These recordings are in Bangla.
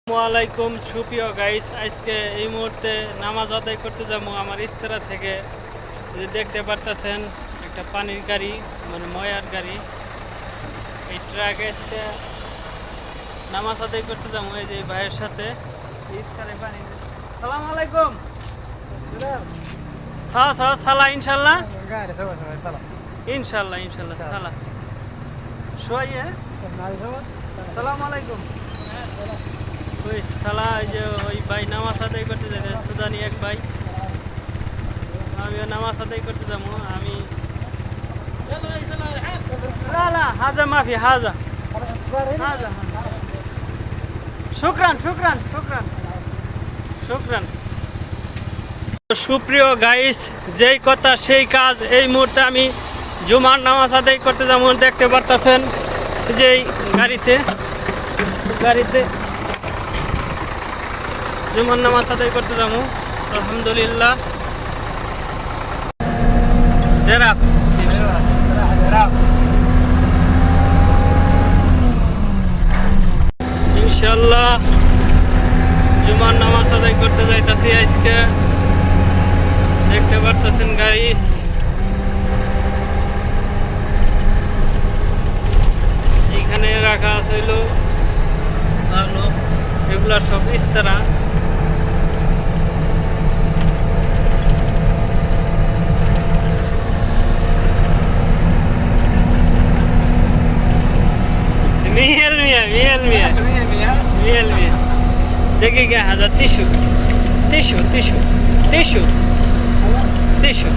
আসসালামাইকুম সুপ্রিয় গাইস, আজকে এই মুহূর্তে নামাজ আদায় করতে যাবো আমার ইস্তেরা থেকে। দেখতে পারতেছেন একটা পানির গাড়ি, মানে ময়ার গাড়ি। এই ট্রাক এসে নামাজ আদায় করতে যাবো এই যে ভাইয়ের সাথে ইস্তারে পানি। সালাম আলাইকুম। সালা ইনশাল্লাহ ইনশাল্লাহ ইনশাল্লাহ সালা শোয়াইয়ে। সালাম আলাইকুম। ওই সালা যে ওই ভাই নামাজ আদায় করতে যাবে, সুদানি এক ভাই। আমিও নামাজ আদায় করতে যাবো। আমি হাজা মাফি হাজা হাজা। শুক্রান শুক্রান শুক্রান শুক্রান। সুপ্রিয় গাইস, যেই কথা সেই কাজ। এই মুহূর্তে আমি জুমার নামাজ আদায় করতে যাবো। দেখতে পারতেছেন যে গাড়িতে জুমার নামাজ আদায় করতে যাবো। আলহামদুলিল্লাহ। ইনশাল্লাহ জুমার নামাজ আদায় করতে যাইতাছি আজকে। দেখতে পারতেছেন গাড়ি এখানে রাখা আছে, এগুলা সব ইস্তারা। मियल मिया देखिए क्या हजार tissue tissue tissue tissue tissue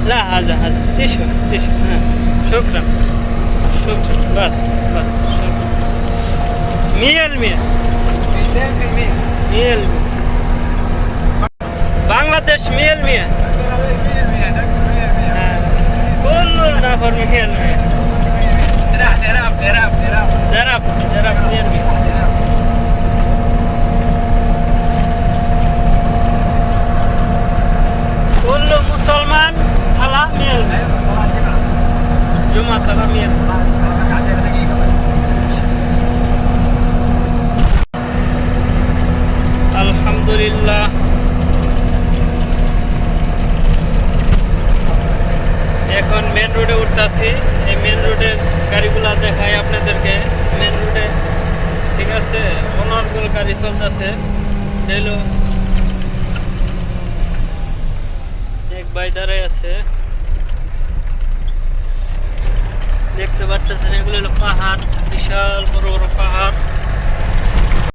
ला हाजा हाजा टिशू टिशू। हाँ शुक्रान शुक्रान। बस बस शुक्रान। मियल मिया मियल बांग्लादेश मियल मिया كله نفر मियल मिया درب ميل مية. كل مسلمان صلاة ميل جمعة صلاة ميل. আলহামদুলিল্লাহ। এখন মেন রোডে উঠতেছি। এই মেন রোডের গাড়িগুলা দেখাই আপনাদেরকে। মেন রোডে ঠিক আছে অনর্গল গাড়ি চলতেছে। এলো এক ভাই দাঁড়াই আছে, দেখতে পারতেছেন। এগুলো হলো পাহাড়, বিশাল বড় বড় পাহাড়।